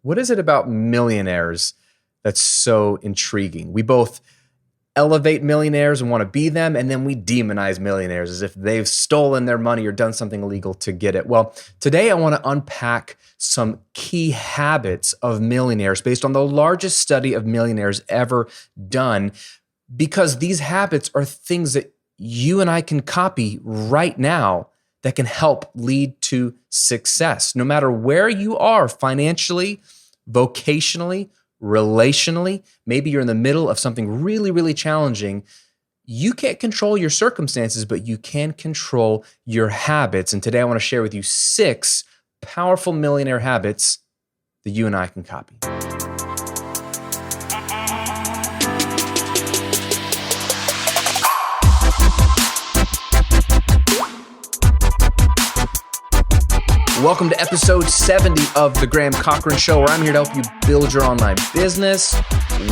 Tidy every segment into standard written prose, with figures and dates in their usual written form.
What is it about millionaires that's so intriguing? We both elevate millionaires and want to be them, and then we demonize millionaires as if they've stolen their money or done something illegal to get it. Well, today I want to unpack some key habits of millionaires based on the largest study of millionaires ever done, because these habits are things that you and I can copy right now that can help lead to success. No matter where you are financially, vocationally, relationally, maybe you're in the middle of something really, really challenging. You can't control your circumstances, but you can control your habits. And today I want to share with you 6 powerful millionaire habits that you and I can copy. Welcome to episode 70 of The Graham Cochrane Show, where I'm here to help you build your online business,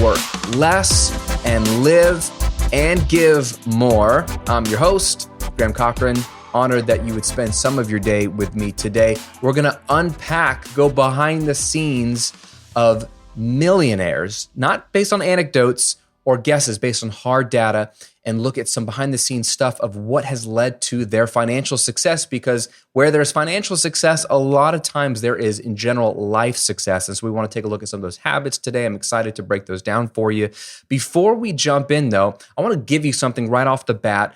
work less, and live and give more. I'm your host, Graham Cochrane. Honored that you would spend some of your day with me today. We're going to unpack, go behind the scenes of millionaires, not based on anecdotes or guesses, based on hard data, and look at some behind the scenes stuff of what has led to their financial success, because where there's financial success, a lot of times there is, in general, life success. And so we want to take a look at some of those habits today. I'm excited to break those down for you. Before we jump in, though, I want to give you something right off the bat.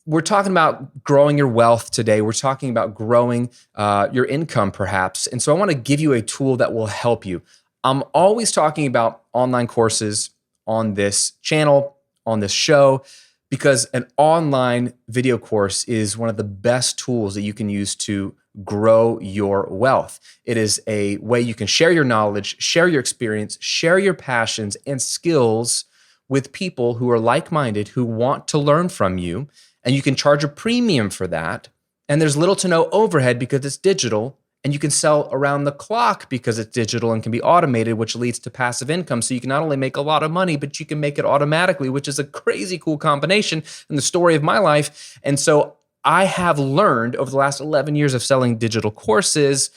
We're talking about growing your wealth today. We're talking about growing your income, perhaps. And so I want to give you a tool that will help you. I'm always talking about online courses on this channel, on this show, because an online video course is one of the best tools that you can use to grow your wealth. It is a way you can share your knowledge, share your experience, share your passions and skills with people who are like-minded, who want to learn from you, and you can charge a premium for that. And there's little to no overhead because it's digital. And you can sell around the clock because it's digital and can be automated, which leads to passive income. So you can not only make a lot of money, but you can make it automatically, which is a crazy cool combination in the story of my life. And so I have learned over the last 11 years of selling digital courses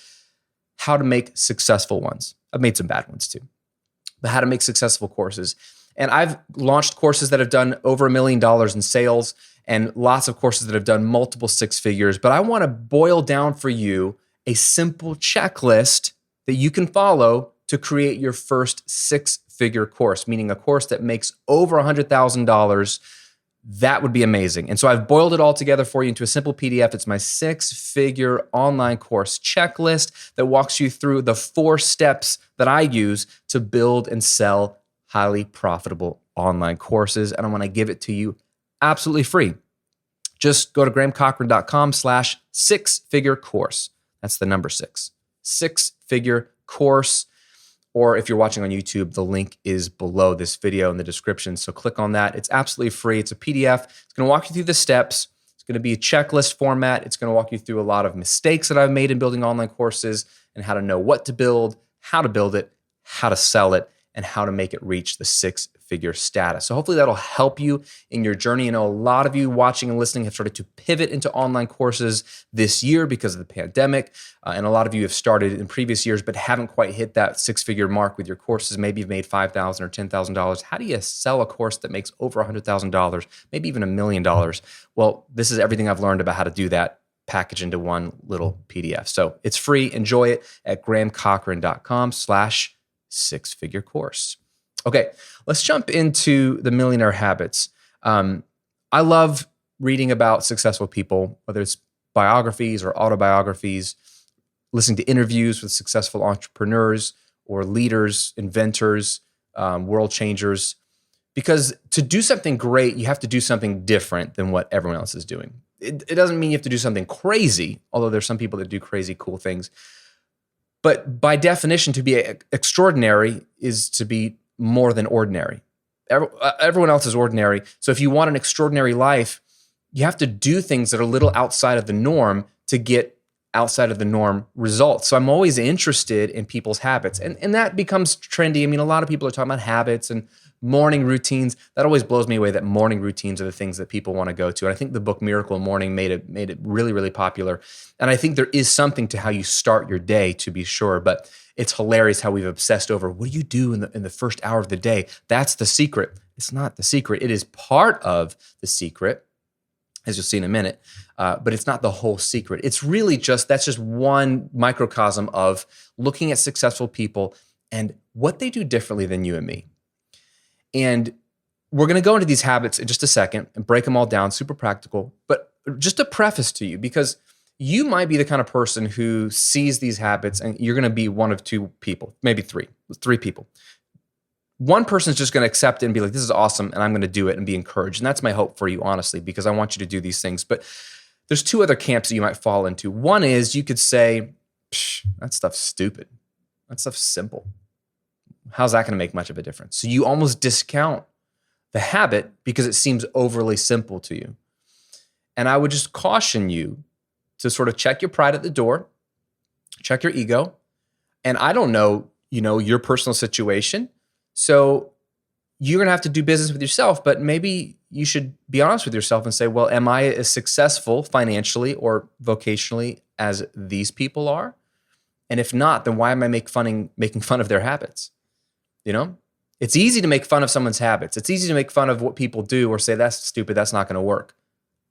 how to make successful ones. I've made some bad ones too, but how to make successful courses. And I've launched courses that have done over $1 million in sales and lots of courses that have done multiple 6 figures. But I want to boil down for you a simple checklist that you can follow to create your first 6-figure course, meaning a course that makes over $100,000. That would be amazing. And so I've boiled it all together for you into a simple PDF. It's my 6-figure online course checklist that walks you through the 4 steps that I use to build and sell highly profitable online courses. And I want to give it to you absolutely free. Just go to grahamcochrane.com/6-figure course. That's the number 6. 6-figure course. Or if you're watching on YouTube, the link is below this video in the description. So click on that. It's absolutely free. It's a PDF. It's going to walk you through the steps. It's going to be a checklist format. It's going to walk you through a lot of mistakes that I've made in building online courses and how to know what to build, how to build it, how to sell it, and how to make it reach the 6-figure status. So hopefully that'll help you in your journey. I know a lot of you watching and listening have started to pivot into online courses this year because of the pandemic. And a lot of you have started in previous years, but haven't quite hit that 6-figure mark with your courses. Maybe you've made $5,000 or $10,000. How do you sell a course that makes over $100,000, maybe even $1 million? Well, this is everything I've learned about how to do that packaged into one little PDF. So it's free. Enjoy it at grahamcochrane.com/6-figure course. Okay, let's jump into the Millionaire Habits. I love reading about successful people, whether it's biographies or autobiographies, listening to interviews with successful entrepreneurs or leaders, inventors, world changers, because to do something great, you have to do something different than what everyone else is doing. It doesn't mean you have to do something crazy, although there's some people that do crazy cool things. But by definition, to be extraordinary is to be more than ordinary. Everyone else is ordinary. So if you want an extraordinary life, you have to do things that are a little outside of the norm to get outside of the norm results. So I'm always interested in people's habits. And that becomes trendy. I mean, a lot of people are talking about habits and morning routines. That always blows me away that morning routines are the things that people want to go to. And I think the book Miracle Morning made it really, really popular. And I think there is something to how you start your day, to be sure. But it's hilarious how we've obsessed over what do you do in the first hour of the day? That's the secret. It's not the secret. It is part of the secret, as you'll see in a minute, but it's not the whole secret. It's really that's just one microcosm of looking at successful people and what they do differently than you and me. And we're going to go into these habits in just a second and break them all down, super practical. But just a preface to you, because you might be the kind of person who sees these habits and you're going to be one of two people, maybe three people. One person's just going to accept it and be like, this is awesome, and I'm going to do it and be encouraged. And that's my hope for you, honestly, because I want you to do these things. But there's two other camps that you might fall into. One is you could say, that stuff's stupid. That stuff's simple. How's that going to make much of a difference? So you almost discount the habit because it seems overly simple to you. And I would just caution you to sort of check your pride at the door, check your ego. And I don't know, your personal situation. So you're going to have to do business with yourself, but maybe you should be honest with yourself and say, well, am I as successful financially or vocationally as these people are? And if not, then why am I making fun of their habits? It's easy to make fun of someone's habits. It's easy to make fun of what people do or say, that's stupid, that's not going to work.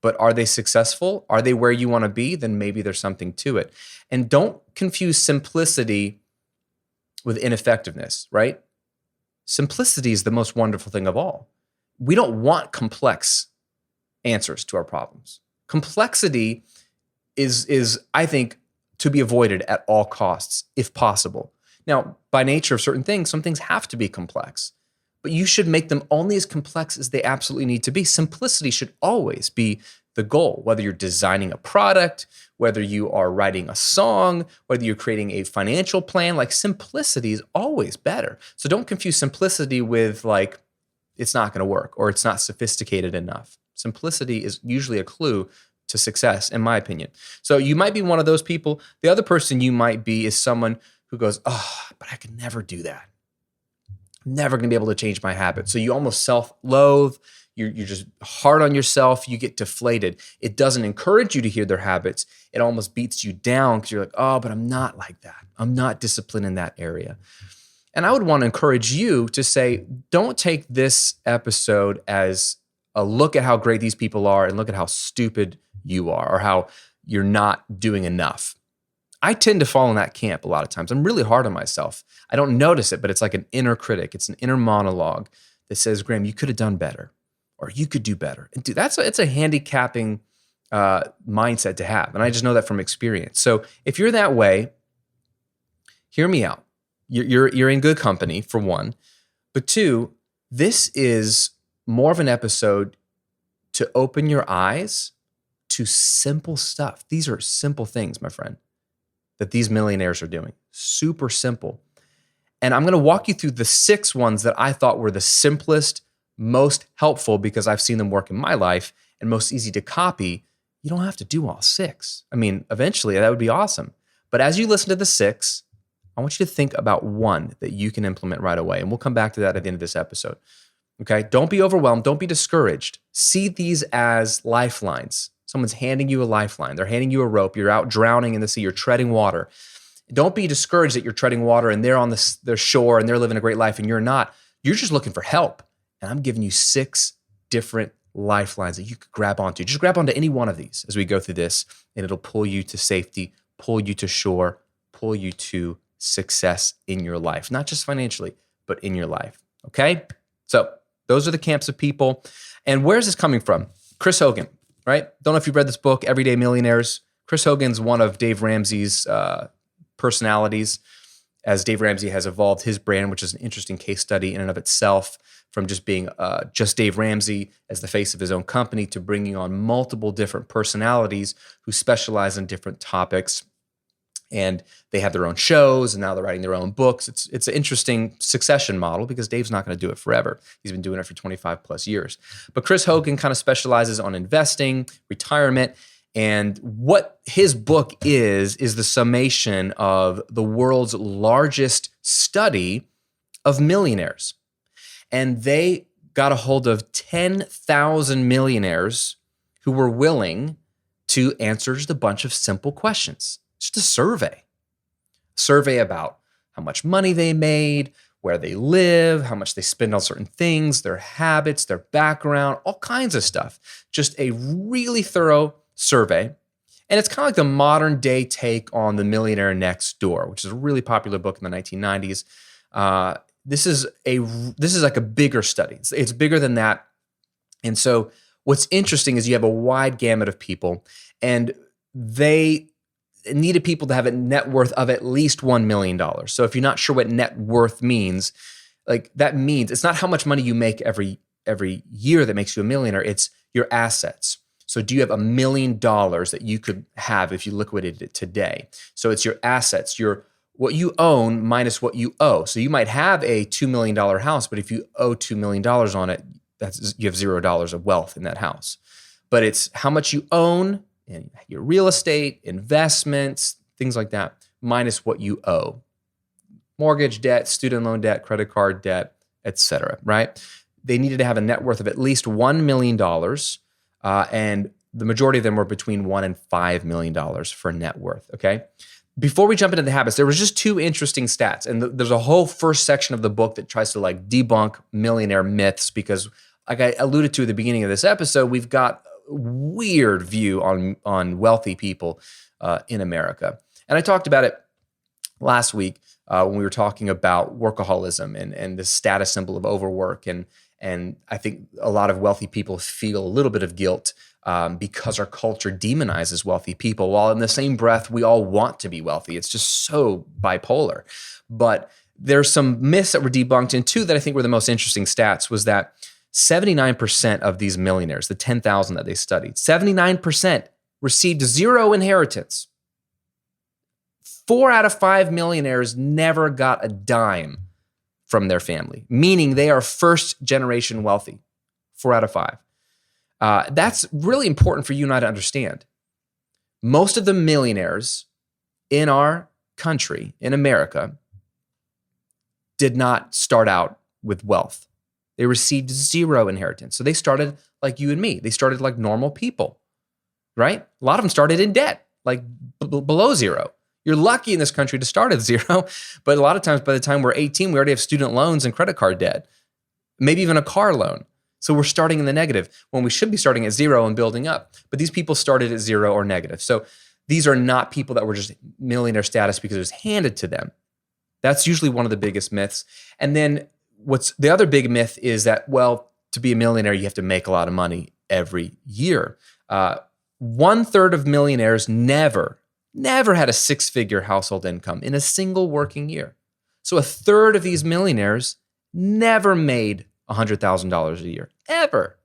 But are they successful? Are they where you want to be? Then maybe there's something to it. And don't confuse simplicity with ineffectiveness, right? Simplicity is the most wonderful thing of all. We don't want complex answers to our problems. Complexity is, I think, to be avoided at all costs, if possible. Now, by nature of certain things, some things have to be complex, but you should make them only as complex as they absolutely need to be. Simplicity should always be the goal, whether you're designing a product, whether you are writing a song, whether you're creating a financial plan. Like, simplicity is always better. So don't confuse simplicity with like, it's not going to work or it's not sophisticated enough. Simplicity is usually a clue to success, in my opinion. So you might be one of those people. The other person you might be is someone who goes, oh, but I could never do that. I'm never going to be able to change my habits. So you almost self-loathe. You're just hard on yourself. You get deflated. It doesn't encourage you to hear their habits. It almost beats you down because you're like, oh, but I'm not like that. I'm not disciplined in that area. And I would want to encourage you to say, don't take this episode as a look at how great these people are and look at how stupid you are or how you're not doing enough. I tend to fall in that camp a lot of times. I'm really hard on myself. I don't notice it, but it's like an inner critic. It's an inner monologue that says, Graham, you could have done better, or you could do better. And dude, it's a handicapping mindset to have. And I just know that from experience. So if you're that way, hear me out. You're in good company, for one. But two, this is more of an episode to open your eyes to simple stuff. These are simple things, my friend, that these millionaires are doing. Super simple. And I'm going to walk you through the 6 ones that I thought were the simplest, most helpful, because I've seen them work in my life, and most easy to copy. You don't have to do all 6. I mean, eventually that would be awesome. But as you listen to the 6, I want you to think about one that you can implement right away. And we'll come back to that at the end of this episode. Okay? Don't be overwhelmed. Don't be discouraged. See these as lifelines. Someone's handing you a lifeline. They're handing you a rope. You're out drowning in the sea. You're treading water. Don't be discouraged that you're treading water and they're on the shore and they're living a great life and you're not. You're just looking for help. And I'm giving you 6 different lifelines that you could grab onto. Just grab onto any one of these as we go through this, and it'll pull you to safety, pull you to shore, pull you to success in your life. Not just financially, but in your life. Okay? So those are the camps of people. And where's this coming from? Chris Hogan, right? Don't know if you've read this book, Everyday Millionaires. Chris Hogan's one of Dave Ramsey's personalities, as Dave Ramsey has evolved his brand, which is an interesting case study in and of itself, from just being just Dave Ramsey as the face of his own company to bringing on multiple different personalities who specialize in different topics. And they have their own shows, and now they're writing their own books. It's an interesting succession model because Dave's not going to do it forever. He's been doing it for 25 plus years. But Chris Hogan kind of specializes on investing, retirement, And what his book is the summation of the world's largest study of millionaires. And they got a hold of 10,000 millionaires who were willing to answer just a bunch of simple questions. Just a survey about how much money they made, where they live, how much they spend on certain things, their habits, their background, all kinds of stuff. Just a really thorough survey. And it's kind of like the modern day take on The Millionaire Next Door, which is a really popular book in the 1990s. This is like a bigger study. It's bigger than that. And so what's interesting is you have a wide gamut of people, and they needed people to have a net worth of at least $1 million. So if you're not sure what net worth means, like that means it's not how much money you make every year that makes you a millionaire, it's your assets. So do you have $1 million that you could have if you liquidated it today? So it's your assets, what you own minus what you owe. So you might have a $2 million house, but if you owe $2 million on it, you have $0 of wealth in that house. But it's how much you own and your real estate, investments, things like that, minus what you owe. Mortgage debt, student loan debt, credit card debt, etc. Right? They needed to have a net worth of at least $1 million, and the majority of them were between $1 and $5 million for net worth, okay? Before we jump into the habits, there was just two interesting stats, and there's a whole first section of the book that tries to like debunk millionaire myths because, like I alluded to at the beginning of this episode, we've got a weird view on wealthy people in America. And I talked about it last week when we were talking about workaholism and the status symbol of overwork. And I think a lot of wealthy people feel a little bit of guilt because our culture demonizes wealthy people, while in the same breath, we all want to be wealthy. It's just so bipolar. But there's some myths that were debunked, and two that I think were the most interesting stats was that 79% of these millionaires, the 10,000 that they studied, 79% received zero inheritance. 4 out of 5 millionaires never got a dime from their family, meaning they are first generation wealthy. 4 out of 5. That's really important for you and I to understand. Most of the millionaires in our country, in America, did not start out with wealth. They received zero inheritance. So they started like you and me. They started like normal people, right? A lot of them started in debt, like below zero. You're lucky in this country to start at zero, but a lot of times by the time we're 18, we already have student loans and credit card debt, maybe even a car loan. So we're starting in the negative when we should be starting at zero and building up. But these people started at zero or negative. So these are not people that were just millionaire status because it was handed to them. That's usually one of the biggest myths. And then what's the other big myth is that, well, to be a millionaire, you have to make a lot of money every year. 1/3 of millionaires never had a 6-figure household income in a single working year. So 1/3 of these millionaires never made $100,000 a year, ever,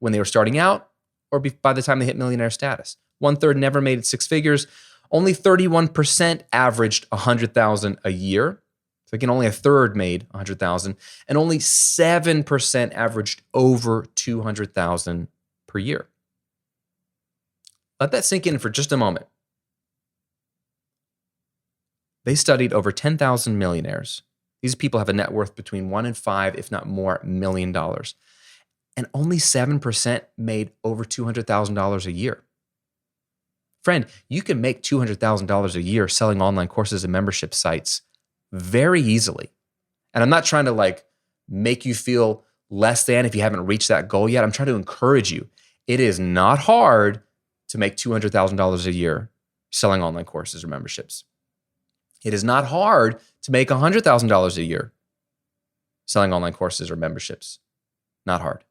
when they were starting out or by the time they hit millionaire status. 1/3 never made it 6 figures. Only 31% averaged $100,000 a year. So again, only 1/3 made $100,000, and only 7% averaged over $200,000 per year. Let that sink in for just a moment. They studied over 10,000 millionaires. These people have a net worth between $1 and $5, if not more, $1 million. And only 7% made over $200,000 a year. Friend, you can make $200,000 a year selling online courses and membership sites very easily. And I'm not trying to like make you feel less than if you haven't reached that goal yet. I'm trying to encourage you. It is not hard to make $200,000 a year selling online courses or memberships. It is not hard to make $100,000 a year selling online courses or memberships. Not hard,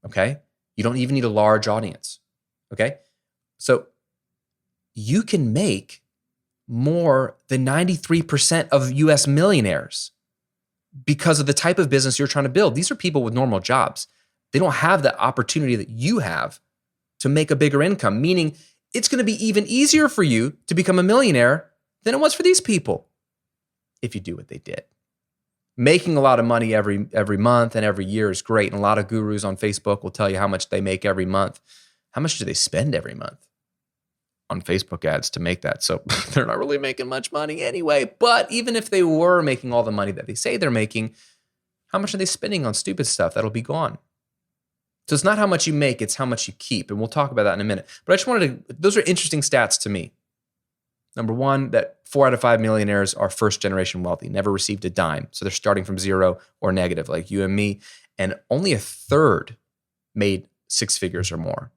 okay? You don't even need a large audience, okay? So you can make more than 93% of US millionaires because of the type of business you're trying to build. These are people with normal jobs. They don't have the opportunity that you have to make a bigger income, meaning it's going to be even easier for you to become a millionaire than it was for these people if you do what they did. Making a lot of money every month and every year is great. And a lot of gurus on Facebook will tell you how much they make every month. How much do they spend every month? on Facebook ads to make that. So they're not really making much money anyway. But even if they were making all the money that they say they're making, how much are they spending on stupid stuff that'll be gone? So it's not how much you make, it's how much you keep. And we'll talk about that in a minute. But I just wanted to, those are interesting stats to me. Number one, that 4 out of 5 millionaires are first generation wealthy, never received a dime. So they're starting from zero or negative like you and me. And only a third made 6 figures or more.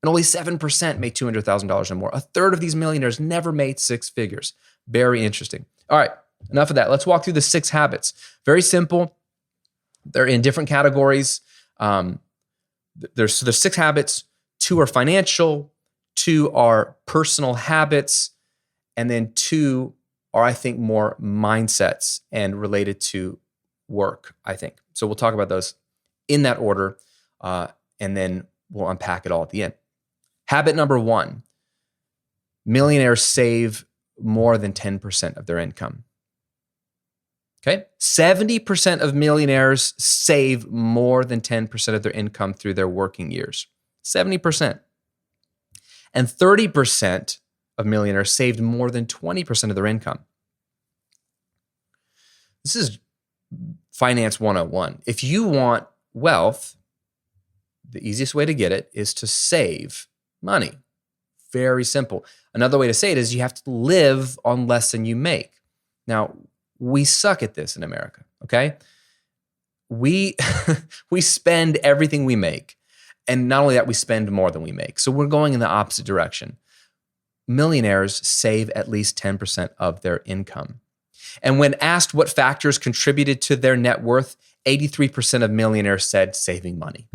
And only 7% made $200,000 or more. A third of these millionaires never made 6 figures. Very interesting. All right, enough of that. Let's walk through the 6 habits. Very simple. They're in different categories. There's 6 habits. 2 are financial, 2 are personal habits, and then 2 are, I think, more mindsets and related to work, I think. So we'll talk about those in that order, and then we'll unpack it all at the end. Habit number 1, millionaires save more than 10% of their income. Okay, 70% of millionaires save more than 10% of their income through their working years. 70%. And 30% of millionaires saved more than 20% of their income. This is Finance 101. If you want wealth, the easiest way to get it is to save money. Very simple. Another way to say it is you have to live on less than you make. Now, we suck at this in America, okay? We spend everything we make. And not only that, we spend more than we make. So we're going in the opposite direction. Millionaires save at least 10% of their income. And when asked what factors contributed to their net worth, 83% of millionaires said saving money.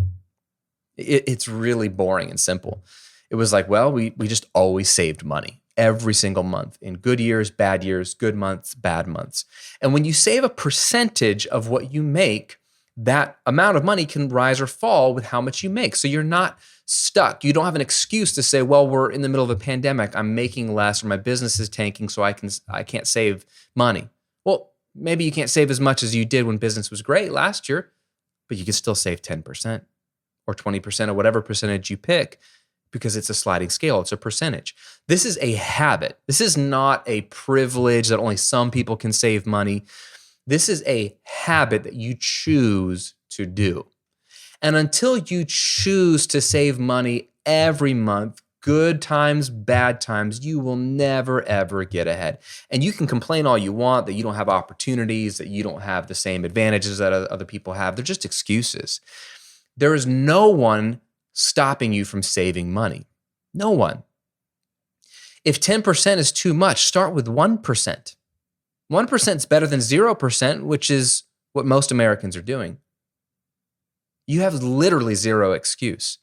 It's really boring and simple. It was like, well, we just always saved money. Every single month, in good years, bad years, good months, bad months. And when you save a percentage of what you make, that amount of money can rise or fall with how much you make. So you're not stuck. You don't have an excuse to say, well, we're in the middle of a pandemic, I'm making less, or my business is tanking, so I can't save money. Well, maybe you can't save as much as you did when business was great last year, but you can still save 10% or 20% or whatever percentage you pick, because it's a sliding scale. It's a percentage. This is a habit. This is not a privilege that only some people can save money. This is a habit that you choose to do. And until you choose to save money every month, good times, bad times, you will never, ever get ahead. And you can complain all you want that you don't have opportunities, that you don't have the same advantages that other people have. They're just excuses. There is no one stopping you from saving money. No one. If 10% is too much, start with 1%. 1% is better than 0%, which is what most Americans are doing. You have literally zero excuse.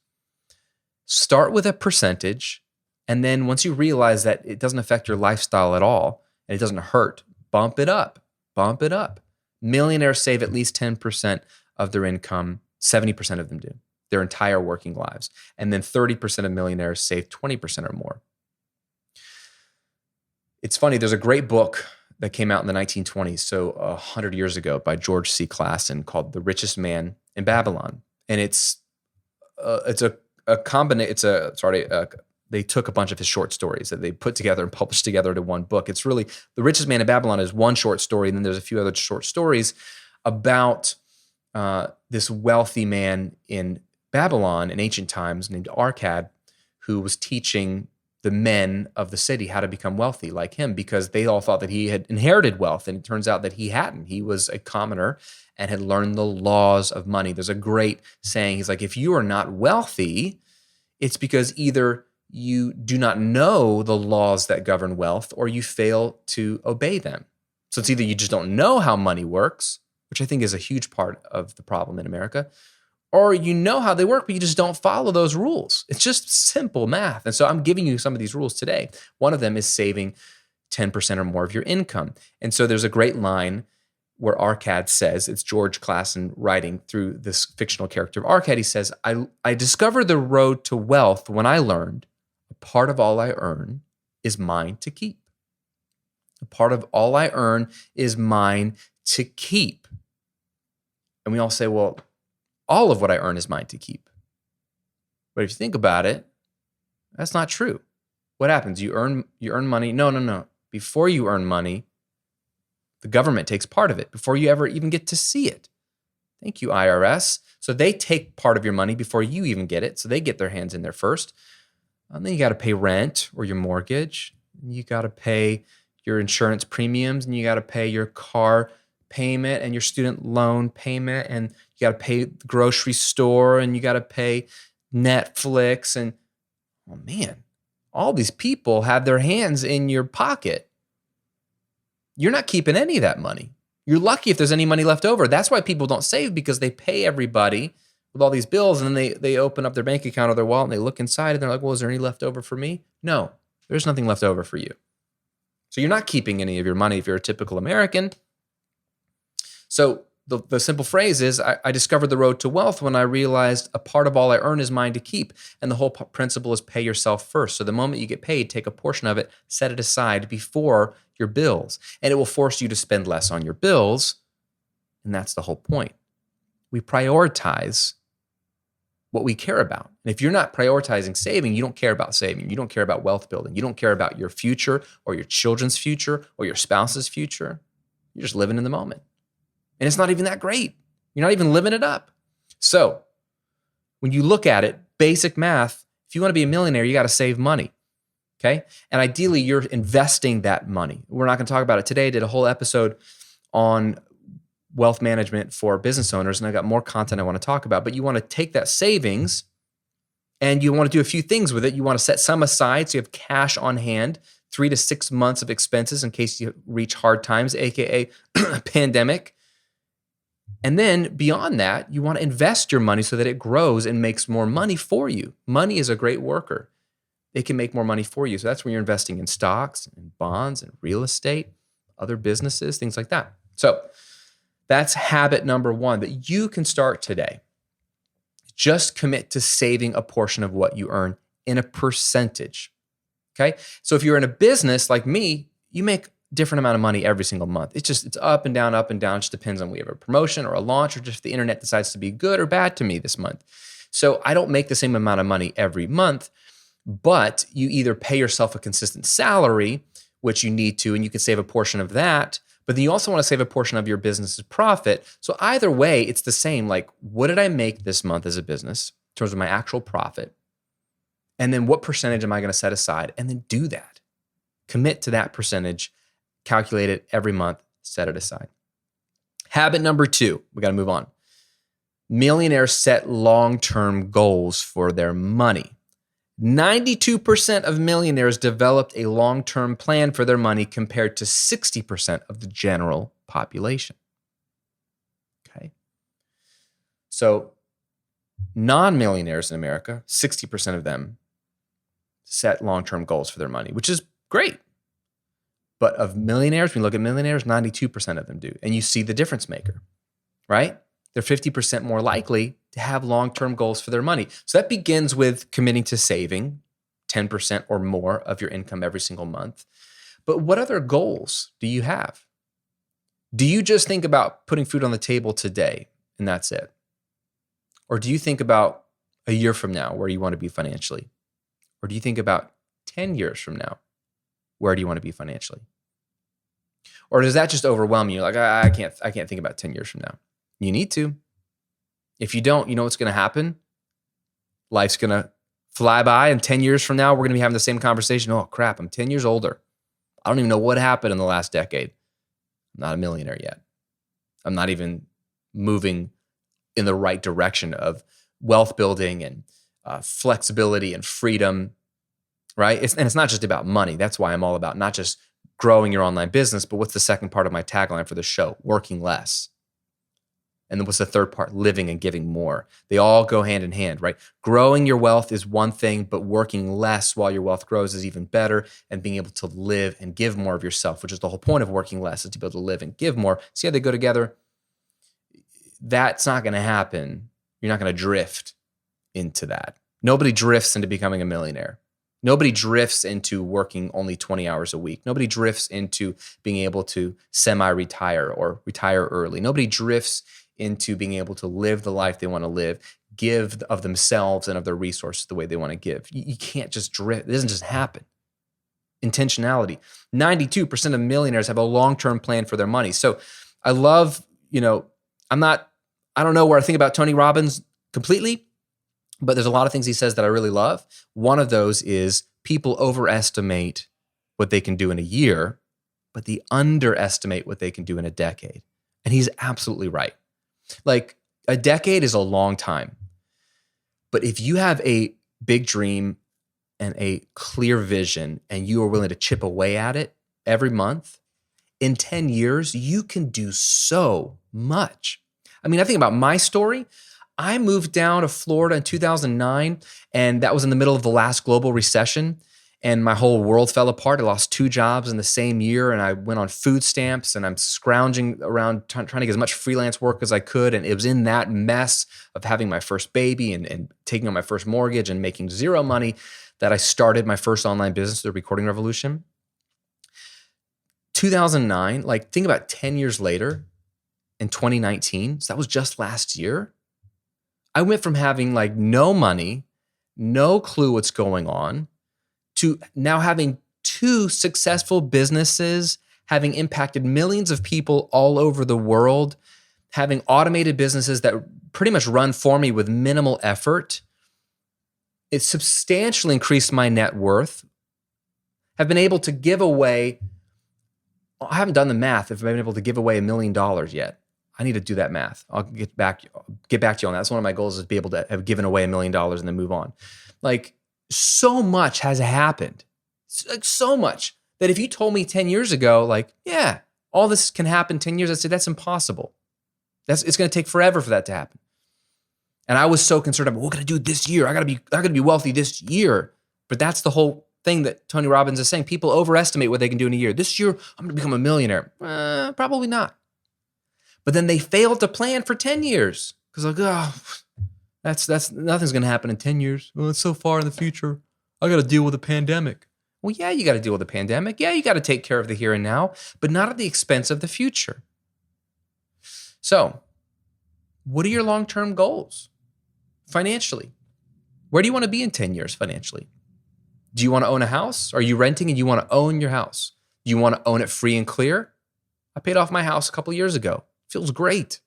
Start with a percentage, and then once you realize that it doesn't affect your lifestyle at all, and it doesn't hurt, bump it up. Bump it up. Millionaires save at least 10% of their income. 70% of them do. Their entire working lives. And then 30% of millionaires save 20% or more. It's funny, there's a great book that came out in the 1920s, so 100 years ago, by George C. Clason, called The Richest Man in Babylon. And they took a bunch of his short stories that they put together and published together into one book. It's really, The Richest Man in Babylon is one short story, and then there's a few other short stories about this wealthy man in Babylon in ancient times named Arcad, who was teaching the men of the city how to become wealthy like him, because they all thought that he had inherited wealth. And it turns out that he hadn't. He was a commoner and had learned the laws of money. There's a great saying. He's like, if you are not wealthy, it's because either you do not know the laws that govern wealth or you fail to obey them. So it's either you just don't know how money works, which I think is a huge part of the problem in America, or you know how they work, but you just don't follow those rules. It's just simple math. And so I'm giving you some of these rules today. One of them is saving 10% or more of your income. And so there's a great line where Arcad says, it's George Clason writing through this fictional character of Arcad. He says, I discovered the road to wealth when I learned a part of all I earn is mine to keep. A part of all I earn is mine to keep. And we all say, well, all of what I earn is mine to keep. But if you think about it, that's not true. what happens? You earn money. No. Before you earn money, the government takes part of it before you ever even get to see it. Thank you, IRS. So they take part of your money before you even get it. So they get their hands in there first. And then you got to pay rent or your mortgage. You got to pay your insurance premiums, and you got to pay your car payment and your student loan payment, and you got to pay the grocery store, and you got to pay Netflix. And oh man, all these people have their hands in your pocket. You're not keeping any of that money. You're lucky if there's any money left over. That's why people don't save, because they pay everybody with all these bills, and then they open up their bank account or their wallet and they look inside and they're like, well, is there any left over for me? No, there's nothing left over for you. So you're not keeping any of your money if you're a typical American. So the simple phrase is, I discovered the road to wealth when I realized a part of all I earn is mine to keep. And the whole principle is pay yourself first. So the moment you get paid, take a portion of it, set it aside before your bills. And it will force you to spend less on your bills. And that's the whole point. We prioritize what we care about. And if you're not prioritizing saving, you don't care about saving. You don't care about wealth building. You don't care about your future or your children's future or your spouse's future. You're just living in the moment. And it's not even that great. You're not even living it up. So when you look at it, basic math, if you want to be a millionaire, you got to save money. Okay. And ideally, you're investing that money. We're not going to talk about it today. I did a whole episode on wealth management for business owners, and I got more content I want to talk about. But you want to take that savings and you want to do a few things with it. You want to set some aside so you have cash on hand, 3 to 6 months of expenses in case you reach hard times, AKA pandemic. And then beyond that, you want to invest your money so that it grows and makes more money for you. Money is a great worker. It can make more money for you. So that's when you're investing in stocks and bonds and real estate, other businesses, things like that. So that's habit number 1 that you can start today. Just commit to saving a portion of what you earn in a percentage. Okay. So if you're in a business like me, you make different amount of money every single month. It's up and down, up and down. It just depends on we have a promotion or a launch, or just the internet decides to be good or bad to me this month. So I don't make the same amount of money every month, but you either pay yourself a consistent salary, which you need to, and you can save a portion of that. But then you also want to save a portion of your business's profit. So either way, it's the same. Like, what did I make this month as a business in terms of my actual profit? And then what percentage am I going to set aside? And then do that. Commit to that percentage. Calculate it every month, set it aside. Habit number 2, we got to move on. Millionaires set long-term goals for their money. 92% of millionaires developed a long-term plan for their money compared to 60% of the general population. Okay. So non-millionaires in America, 60% of them set long-term goals for their money, which is great. But of millionaires, when you look at millionaires, 92% of them do. And you see the difference maker, right? They're 50% more likely to have long-term goals for their money. So that begins with committing to saving 10% or more of your income every single month. But what other goals do you have? Do you just think about putting food on the table today and that's it? Or do you think about a year from now where you want to be financially? Or do you think about 10 years from now? Where do you want to be financially? Or does that just overwhelm you? Like, I can't think about 10 years from now. You need to. If you don't, you know what's going to happen? Life's going to fly by, and 10 years from now, we're going to be having the same conversation. Oh, crap, I'm 10 years older. I don't even know what happened in the last decade. I'm not a millionaire yet. I'm not even moving in the right direction of wealth building and flexibility and freedom. Right? And it's not just about money. That's why I'm all about not just growing your online business, but what's the second part of my tagline for the show? Working less. And then what's the third part? Living and giving more. They all go hand in hand, right? Growing your wealth is one thing, but working less while your wealth grows is even better. And being able to live and give more of yourself, which is the whole point of working less, is to be able to live and give more. See how they go together? That's not going to happen. You're not going to drift into that. Nobody drifts into becoming a millionaire. Nobody drifts into working only 20 hours a week. Nobody drifts into being able to semi-retire or retire early. Nobody drifts into being able to live the life they want to live, give of themselves and of their resources the way they want to give. You can't just drift. It doesn't just happen. intentionality. 92% of millionaires have a long-term plan for their money. So I love, I don't know where I think about Tony Robbins completely, but there's a lot of things he says that I really love. One of those is people overestimate what they can do in a year, but they underestimate what they can do in a decade. And he's absolutely right. Like, a decade is a long time. But if you have a big dream and a clear vision and you are willing to chip away at it every month, in 10 years, you can do so much. I mean, I think about my story. I moved down to Florida in 2009, and that was in the middle of the last global recession. And my whole world fell apart. I lost 2 jobs in the same year, and I went on food stamps, and I'm scrounging around trying to get as much freelance work as I could. And it was in that mess of having my first baby and taking on my first mortgage and making zero money that I started my first online business, The Recording Revolution. 2009, like, think about 10 years later in 2019, so that was just last year, I went from having like no money, no clue what's going on, to now having 2 successful businesses, having impacted millions of people all over the world, having automated businesses that pretty much run for me with minimal effort. It substantially increased my net worth. Have been able to give away, I haven't done the math if I've been able to give away $1 million yet. I need to do that math. I'll get back to you on that. That's one of my goals, is to be able to have given away $1 million and then move on. Like, so much has happened. Like, so much that if you told me 10 years ago, like, yeah, all this can happen 10 years, I'd say that's impossible. It's going to take forever for that to happen. And I was so concerned about, what can I do this year? I got to be wealthy this year. But that's the whole thing that Tony Robbins is saying. People overestimate what they can do in a year. This year, I'm going to become a millionaire. Probably not. But then they failed to plan for 10 years. Because like, that's nothing's going to happen in 10 years. Oh, it's so far in the future. I got to deal with a pandemic. Well, yeah, you got to deal with a pandemic. Yeah, you got to take care of the here and now, but not at the expense of the future. So, what are your long-term goals financially? Where do you want to be in 10 years financially? Do you want to own a house? Are you renting and you want to own your house? Do you want to own it free and clear? I paid off my house a couple years ago. Feels great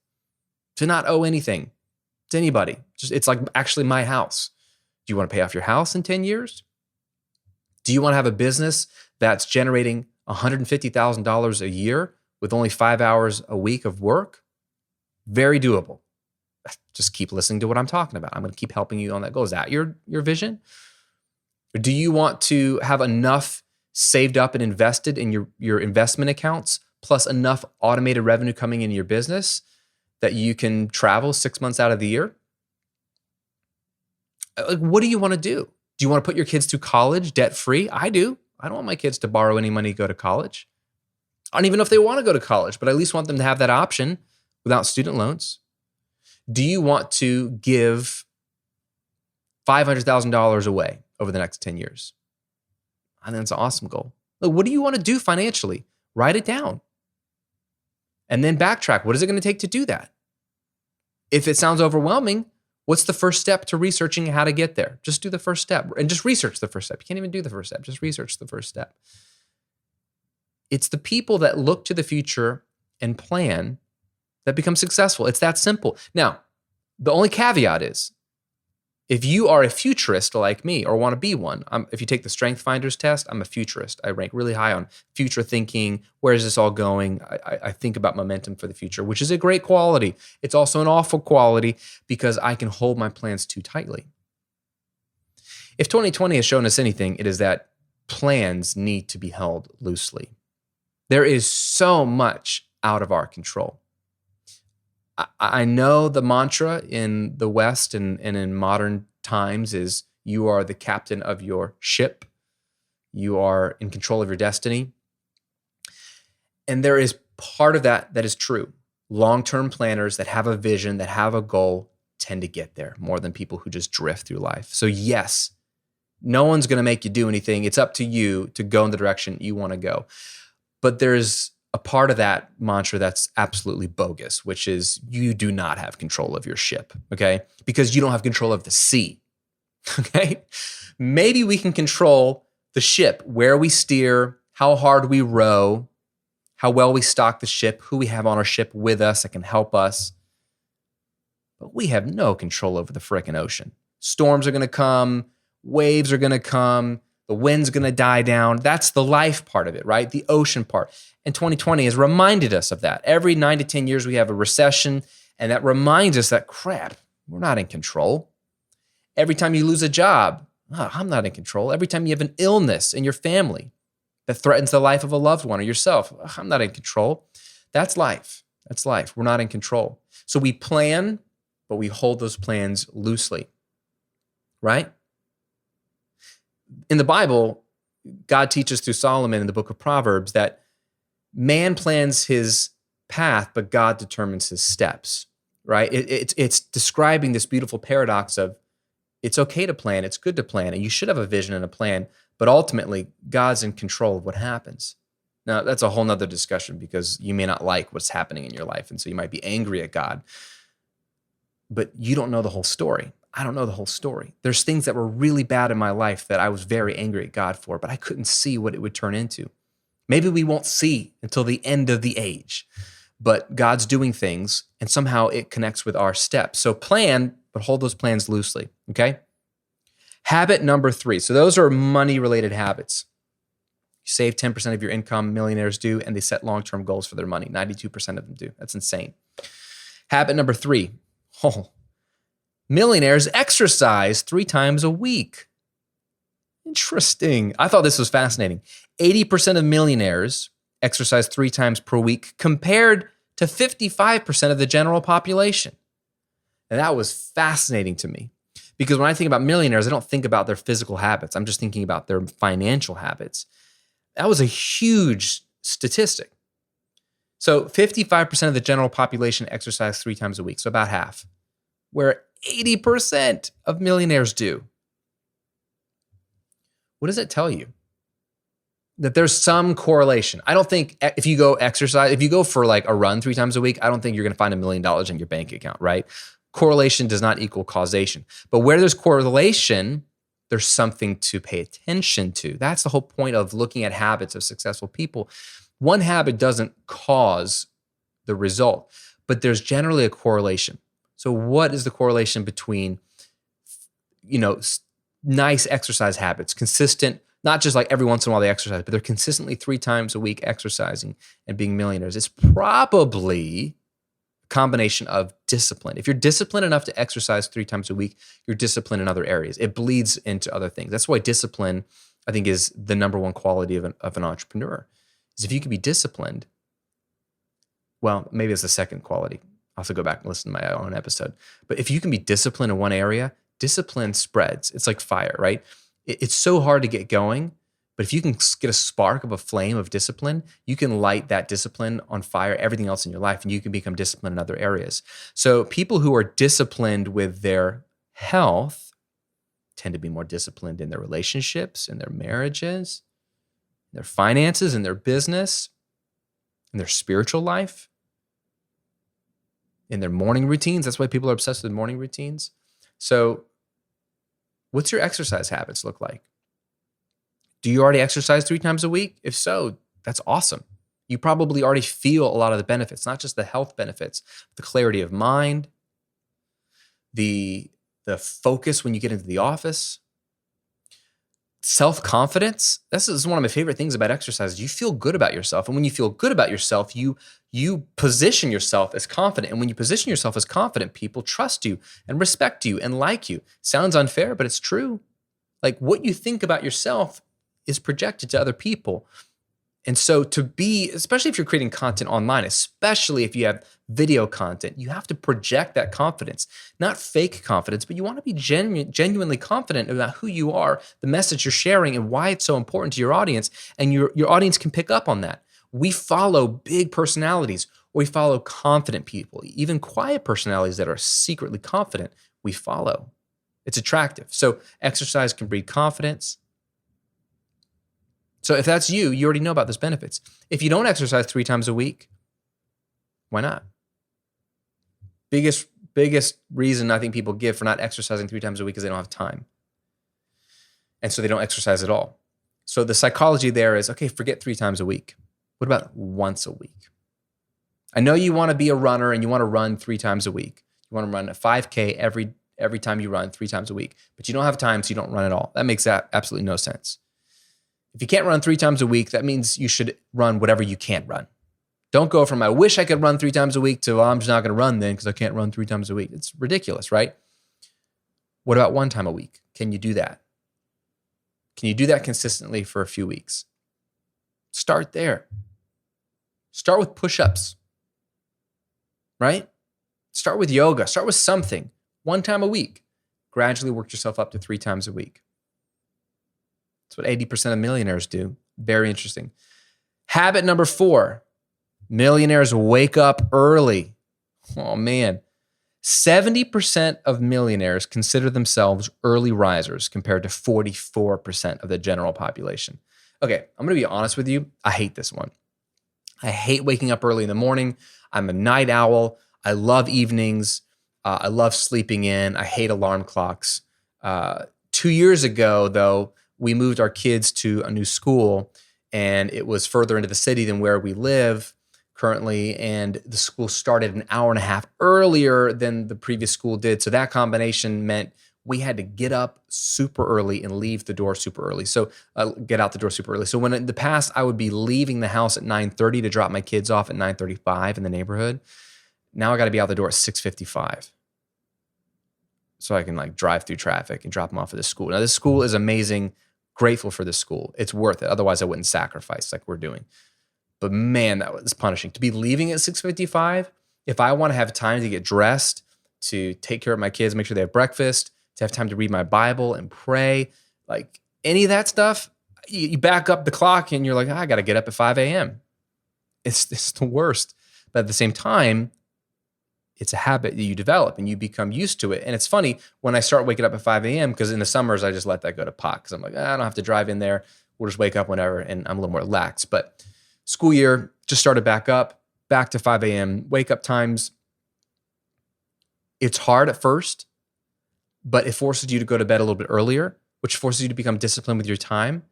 to not owe anything to anybody. It's like actually my house. Do you want to pay off your house in 10 years? Do you want to have a business that's generating $150,000 a year with only 5 hours a week of work? Very doable. Just keep listening to what I'm talking about. I'm going to keep helping you on that goal. Is that your vision? Or do you want to have enough saved up and invested in your investment accounts, plus enough automated revenue coming into your business that you can travel 6 months out of the year? Like, what do you want to do? Do you want to put your kids through college debt-free? I do. I don't want my kids to borrow any money to go to college. I don't even know if they want to go to college, but I at least want them to have that option without student loans. Do you want to give $500,000 away over the next 10 years? I think that's an awesome goal. Look, what do you want to do financially? Write it down. And then backtrack. What is it going to take to do that? If it sounds overwhelming, what's the first step to researching how to get there? Just do the first step and just research the first step. You can't even do the first step. Just research the first step. It's the people that look to the future and plan that become successful. It's that simple. Now, the only caveat is, if you are a futurist like me or want to be one, if you take the Strength Finders test, I'm a futurist. I rank really high on future thinking. Where is this all going? I think about momentum for the future, which is a great quality. It's also an awful quality because I can hold my plans too tightly. If 2020 has shown us anything, it is that plans need to be held loosely. There is so much out of our control. I know the mantra in the West and in modern times is, you are the captain of your ship. You are in control of your destiny. And there is part of that is true. Long-term planners that have a vision, that have a goal, tend to get there more than people who just drift through life. So yes, no one's going to make you do anything. It's up to you to go in the direction you want to go. But there's a part of that mantra that's absolutely bogus, which is, you do not have control of your ship, okay? Because you don't have control of the sea, okay? Maybe we can control the ship, where we steer, how hard we row, how well we stock the ship, who we have on our ship with us that can help us. But we have no control over the frickin' ocean. Storms are going to come, waves are going to come, the wind's going to die down. That's the life part of it, right? The ocean part. And 2020 has reminded us of that. Every 9 to 10 years, we have a recession, and that reminds us that, crap, we're not in control. Every time you lose a job, I'm not in control. Every time you have an illness in your family that threatens the life of a loved one or yourself, I'm not in control. That's life. That's life. We're not in control. So we plan, but we hold those plans loosely, right? In the Bible, God teaches through Solomon in the book of Proverbs that man plans his path, but God determines his steps, right? It's describing this beautiful paradox of it's okay to plan, it's good to plan, and you should have a vision and a plan, but ultimately, God's in control of what happens. Now, that's a whole nother discussion because you may not like what's happening in your life, and so you might be angry at God, but you don't know the whole story. I don't know the whole story. There's things that were really bad in my life that I was very angry at God for, but I couldn't see what it would turn into. Maybe we won't see until the end of the age, but God's doing things and somehow it connects with our steps. So plan, but hold those plans loosely, okay? Habit number 3. So those are money-related habits. You save 10% of your income, millionaires do, and they set long-term goals for their money. 92% of them do. That's insane. Habit number 3. Millionaires exercise 3 times a week. Interesting. I thought this was fascinating. 80% of millionaires exercise 3 times per week compared to 55% of the general population. And that was fascinating to me because when I think about millionaires, I don't think about their physical habits. I'm just thinking about their financial habits. That was a huge statistic. So 55% of the general population exercise 3 times a week, so about half, where 80% of millionaires do. What does it tell you? That there's some correlation. I don't think if you go exercise, if you go for like a run 3 times a week, I don't think you're going to find $1 million in your bank account, right? Correlation does not equal causation. But where there's correlation, there's something to pay attention to. That's the whole point of looking at habits of successful people. One habit doesn't cause the result, but there's generally a correlation. So what is the correlation between, nice exercise habits, consistent, not just like every once in a while they exercise, but they're consistently 3 times a week exercising and being millionaires? It's probably a combination of discipline. If you're disciplined enough to exercise 3 times a week, you're disciplined in other areas. It bleeds into other things. That's why discipline, I think, is the number one quality of an entrepreneur. Is if you can be disciplined, well, maybe it's the second quality. I'll have to go back and listen to my own episode. But if you can be disciplined in one area, discipline spreads. It's like fire, right? It's so hard to get going, but if you can get a spark of a flame of discipline, you can light that discipline on fire, everything else in your life, and you can become disciplined in other areas. So people who are disciplined with their health tend to be more disciplined in their relationships, in their marriages, in their finances, in their business, in their spiritual life, in their morning routines. That's why people are obsessed with morning routines. So what's your exercise habits look like? Do you already exercise 3 times a week? If so, that's awesome. You probably already feel a lot of the benefits, not just the health benefits, the clarity of mind, the focus when you get into the office, self-confidence. This is one of my favorite things about exercise. You feel good about yourself. And when you feel good about yourself, you position yourself as confident. And when you position yourself as confident, people trust you and respect you and like you. Sounds unfair, but it's true. Like what you think about yourself is projected to other people. And so to be, especially if you're creating content online, especially if you have video content, you have to project that confidence, not fake confidence, but you want to be genuinely confident about who you are, the message you're sharing, and why it's so important to your audience. And your audience can pick up on that. We follow big personalities, or we follow confident people, even quiet personalities that are secretly confident, we follow. It's attractive. So exercise can breed confidence. So if that's you, you already know about those benefits. If you don't exercise 3 times a week, why not? Biggest reason I think people give for not exercising 3 times a week is they don't have time. And so they don't exercise at all. So the psychology there is, okay, forget 3 times a week. What about once a week? I know you want to be a runner and you want to run 3 times a week. You want to run a 5K every time you run 3 times a week, but you don't have time, so you don't run at all. That makes absolutely no sense. If you can't run 3 times a week, that means you should run whatever you can't run. Don't go from I wish I could run 3 times a week to well, I'm just not going to run then because I can't run 3 times a week. It's ridiculous, right? What about 1 time a week? Can you do that? Can you do that consistently for a few weeks? Start there. Start with push-ups, right? Start with yoga. Start with something. 1 time a week. Gradually work yourself up to 3 times a week. That's what 80% of millionaires do. Very interesting. Habit number 4, millionaires wake up early. Oh man. 70% of millionaires consider themselves early risers compared to 44% of the general population. Okay, I'm going to be honest with you. I hate this one. I hate waking up early in the morning. I'm a night owl. I love evenings. I love sleeping in. I hate alarm clocks. 2 years ago, though, we moved our kids to a new school, and it was further into the city than where we live currently, and the school started an hour and a half earlier than the previous school did. So that combination meant we had to get up super early and leave the door super early. So get out the door super early. So when in the past I would be leaving the house at 9:30 to drop my kids off at 9:35 in the neighborhood, now I got to be out the door at 6:55. So I can drive through traffic and drop them off at the school. Now this school is amazing. Grateful for this school. It's worth it. Otherwise I wouldn't sacrifice like we're doing. But man, that was punishing. To be leaving at 6:55, if I want to have time to get dressed, to take care of my kids, make sure they have breakfast, to have time to read my Bible and pray, like any of that stuff, you back up the clock and you're like, I got to get up at 5 a.m. It's the worst. But at the same time, it's a habit that you develop and you become used to it. And it's funny when I start waking up at 5 a.m. because in the summers, I just let that go to pot because I'm like, I don't have to drive in there. We'll just wake up whenever and I'm a little more relaxed. But school year just started back to 5 a.m. wake up times. It's hard at first, but it forces you to go to bed a little bit earlier, which forces you to become disciplined with your time.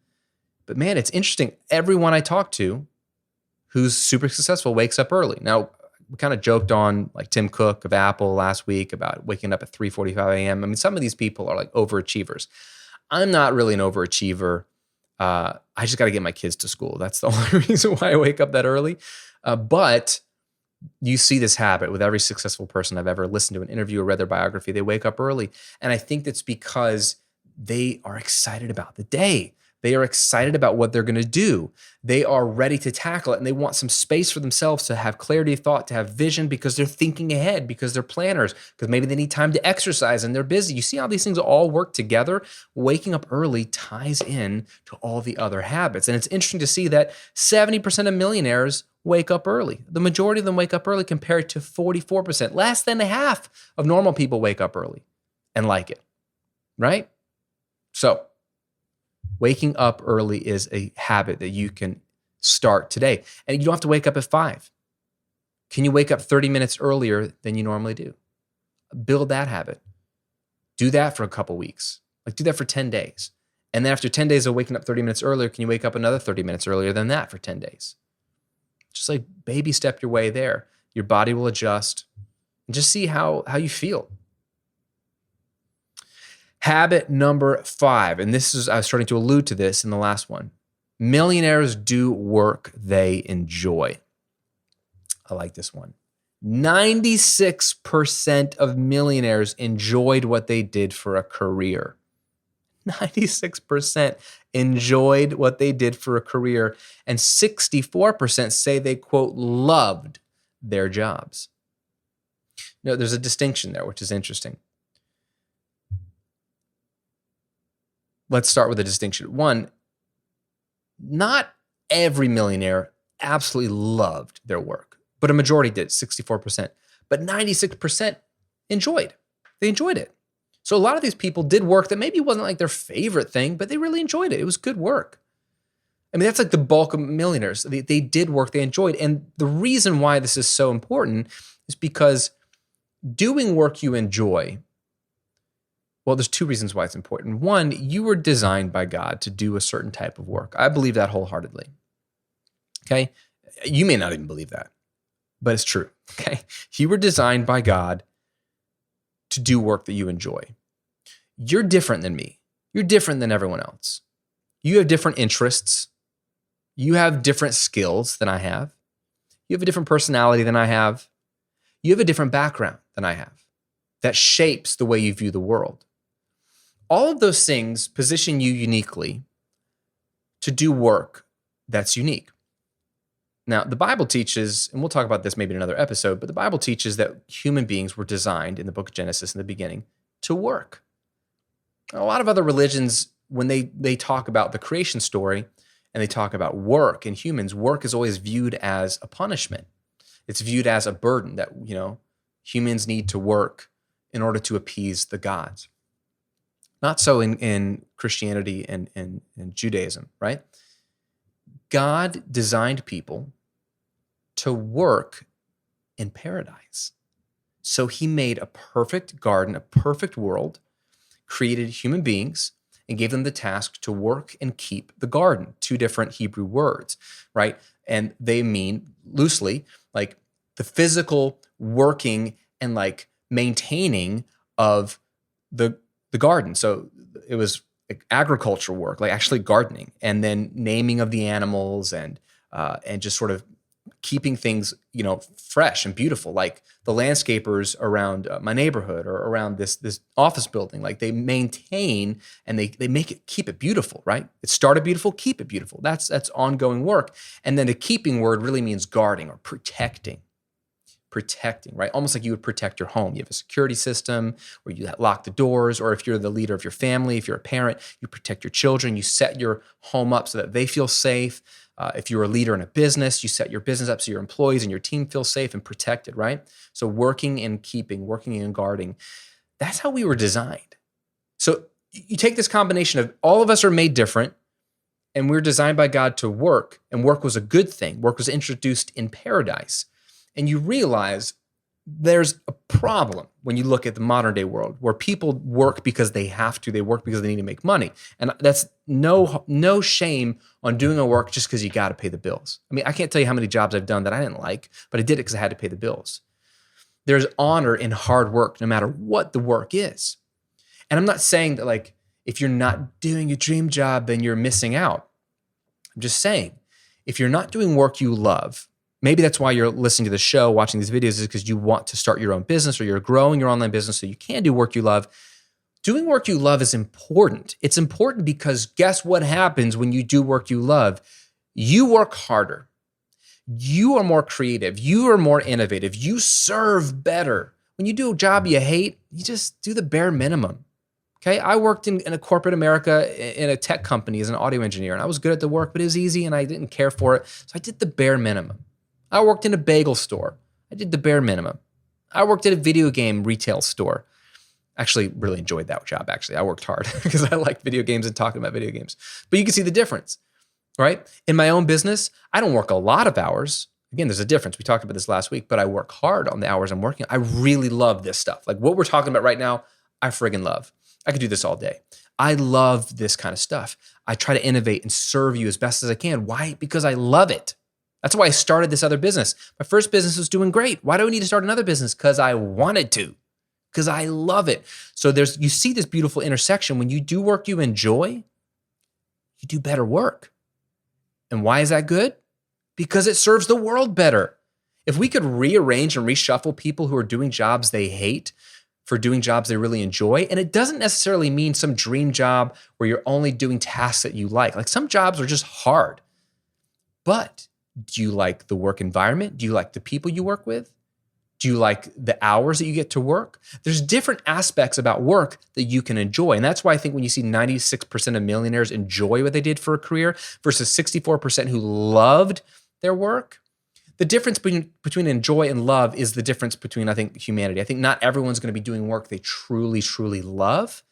But man, it's interesting. Everyone I talk to who's super successful wakes up early. Now, we kind of joked on like Tim Cook of Apple last week about waking up at 3:45 a.m. I mean, some of these people are like overachievers. I'm not really an overachiever. I just got to get my kids to school. That's the only reason why I wake up that early. But you see this habit with every successful person I've ever listened to an interview or read their biography. They wake up early. And I think that's because they are excited about the day. They are excited about what they're going to do. They are ready to tackle it, and they want some space for themselves to have clarity of thought, to have vision, because they're thinking ahead, because they're planners, because maybe they need time to exercise and they're busy. You see how these things all work together? Waking up early ties in to all the other habits. And it's interesting to see that 70% of millionaires wake up early. The majority of them wake up early compared to 44%. Less than half of normal people wake up early and like it, right? So waking up early is a habit that you can start today. And you don't have to wake up at 5. Can you wake up 30 minutes earlier than you normally do? Build that habit. Do that for a couple weeks. Do that for 10 days. And then after 10 days of waking up 30 minutes earlier, can you wake up another 30 minutes earlier than that for 10 days? Just baby step your way there. Your body will adjust and just see how you feel. Habit number 5, and I was starting to allude to this in the last one. Millionaires do work they enjoy. I like this one. 96% of millionaires enjoyed what they did for a career. 96% enjoyed what they did for a career, and 64% say they, quote, loved their jobs. Now, there's a distinction there, which is interesting. Let's start with a distinction. One, not every millionaire absolutely loved their work, but a majority did, 64%. But 96% enjoyed. They enjoyed it. So a lot of these people did work that maybe wasn't like their favorite thing, but they really enjoyed it. It was good work. I mean, that's like the bulk of millionaires. They did work they enjoyed. And the reason why this is so important is because doing work you enjoy Well, there's two reasons why it's important. One, you were designed by God to do a certain type of work. I believe that wholeheartedly. Okay? You may not even believe that, but it's true. Okay? You were designed by God to do work that you enjoy. You're different than me. You're different than everyone else. You have different interests. You have different skills than I have. You have a different personality than I have. You have a different background than I have that shapes the way you view the world. All of those things position you uniquely to do work that's unique. Now, the Bible teaches, and we'll talk about this maybe in another episode, but the Bible teaches that human beings were designed in the book of Genesis in the beginning to work. A lot of other religions, when they talk about the creation story and they talk about work in humans, work is always viewed as a punishment. It's viewed as a burden that, humans need to work in order to appease the gods. Not so in Christianity and Judaism, right? God designed people to work in paradise. So he made a perfect garden, a perfect world, created human beings, and gave them the task to work and keep the garden. Two different Hebrew words, right? And they mean loosely like the physical working and like maintaining of the garden. So it was like agricultural work, like actually gardening, and then naming of the animals and just sort of keeping things, fresh and beautiful. Like the landscapers around my neighborhood or around this office building, like they maintain and they keep it beautiful, right? It started beautiful, keep it beautiful. That's ongoing work. And then the keeping word really means guarding or protecting, right? Almost like you would protect your home. You have a security system where you lock the doors, or if you're the leader of your family, if you're a parent, you protect your children, you set your home up so that they feel safe. If you're a leader in a business, you set your business up so your employees and your team feel safe and protected, right? So working and keeping, working and guarding, that's how we were designed. So you take this combination of all of us are made different, and we're designed by God to work, and work was a good thing. Work was introduced in paradise. And you realize there's a problem when you look at the modern day world where people work because they have to. They work because they need to make money. And that's no shame on doing a work just because you got to pay the bills. I mean, I can't tell you how many jobs I've done that I didn't like, but I did it because I had to pay the bills. There's honor in hard work, no matter what the work is. And I'm not saying that like, if you're not doing your dream job, then you're missing out. I'm just saying, if you're not doing work you love, maybe that's why you're listening to the show, watching these videos, is because you want to start your own business or you're growing your online business so you can do work you love. Doing work you love is important. It's important because guess what happens when you do work you love? You work harder. You are more creative. You are more innovative. You serve better. When you do a job you hate, you just do the bare minimum. Okay, I worked in a corporate America in a tech company as an audio engineer, and I was good at the work, but it was easy and I didn't care for it. So I did the bare minimum. I worked in a bagel store. I did the bare minimum. I worked at a video game retail store. Actually, really enjoyed that job, actually. I worked hard because I like video games and talking about video games. But you can see the difference, right? In my own business, I don't work a lot of hours. Again, there's a difference. We talked about this last week, but I work hard on the hours I'm working. I really love this stuff. Like what we're talking about right now, I friggin' love. I could do this all day. I love this kind of stuff. I try to innovate and serve you as best as I can. Why? Because I love it. That's why I started this other business. My first business was doing great. Why do I need to start another business? Because I wanted to, because I love it. So you see this beautiful intersection. When you do work you enjoy, you do better work. And why is that good? Because it serves the world better. If we could rearrange and reshuffle people who are doing jobs they hate for doing jobs they really enjoy, and it doesn't necessarily mean some dream job where you're only doing tasks that you like. Like some jobs are just hard. But do you like the work environment? Do you like the people you work with? Do you like the hours that you get to work? There's different aspects about work that you can enjoy. And that's why I think when you see 96% of millionaires enjoy what they did for a career versus 64% who loved their work, the difference between enjoy and love is the difference between, I think, humanity. I think not everyone's going to be doing work they truly, truly love.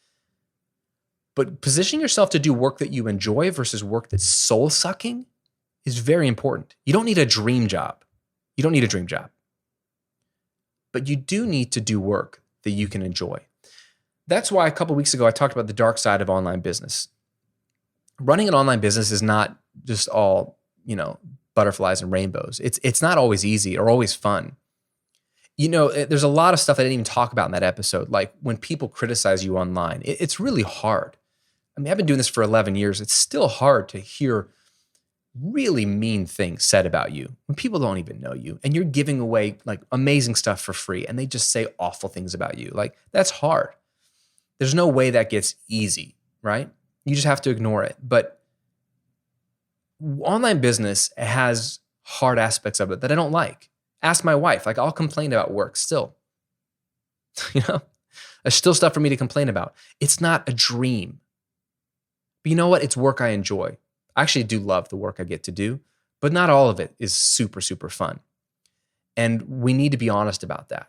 But positioning yourself to do work that you enjoy versus work that's soul-sucking is very important. You don't need a dream job. You don't need a dream job. But you do need to do work that you can enjoy. That's why a couple of weeks ago, I talked about the dark side of online business. Running an online business is not just all, butterflies and rainbows. It's not always easy or always fun. There's a lot of stuff I didn't even talk about in that episode. Like when people criticize you online, it's really hard. I mean, I've been doing this for 11 years. It's still hard to hear really mean things said about you when people don't even know you and you're giving away like amazing stuff for free and they just say awful things about you. Like that's hard. There's no way that gets easy, right? You just have to ignore it. But online business has hard aspects of it that I don't like. Ask my wife. Like I'll complain about work still. There's still stuff for me to complain about. It's not a dream. But you know what? It's work I enjoy. I actually do love the work I get to do, but not all of it is super, super fun. And we need to be honest about that.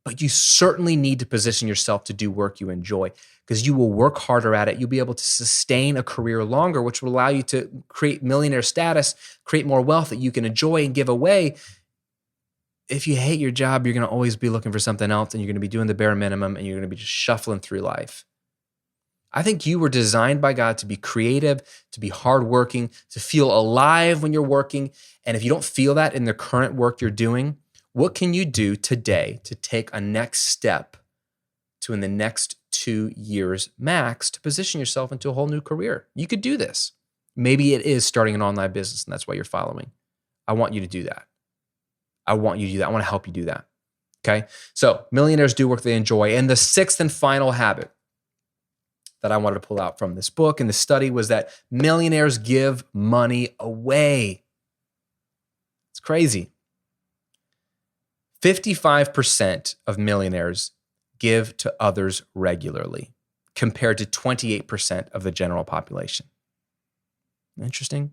But you certainly need to position yourself to do work you enjoy because you will work harder at it. You'll be able to sustain a career longer, which will allow you to create millionaire status, create more wealth that you can enjoy and give away. If you hate your job, you're going to always be looking for something else and you're going to be doing the bare minimum and you're going to be just shuffling through life. I think you were designed by God to be creative, to be hardworking, to feel alive when you're working. And if you don't feel that in the current work you're doing, what can you do today to take a next step to in the next 2 years max to position yourself into a whole new career? You could do this. Maybe it is starting an online business and that's why you're following. I want you to do that. I want you to do that. I want to help you do that. Okay. So millionaires do work they enjoy. And the sixth and final habit that I wanted to pull out from this book and the study was that millionaires give money away. It's crazy. 55% of millionaires give to others regularly compared to 28% of the general population. Interesting.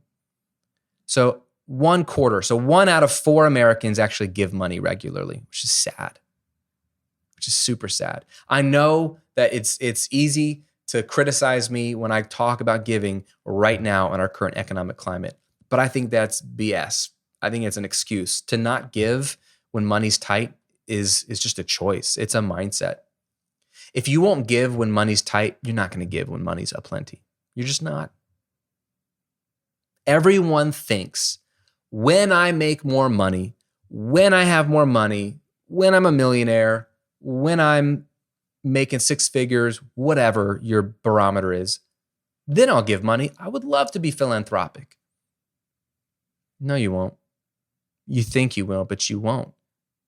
So 1/4, so 1 out of 4 Americans actually give money regularly, which is sad, which is super sad. I know that it's easy to criticize me when I talk about giving right now in our current economic climate, but I think that's BS. I think it's an excuse. To not give when money's tight is just a choice. It's a mindset. If you won't give when money's tight, you're not going to give when money's aplenty. You're just not. Everyone thinks when I make more money, when I have more money, when I'm a millionaire, when I'm making 6 figures, whatever your barometer is, then I'll give money. I would love to be philanthropic. No, you won't. You think you will, but you won't.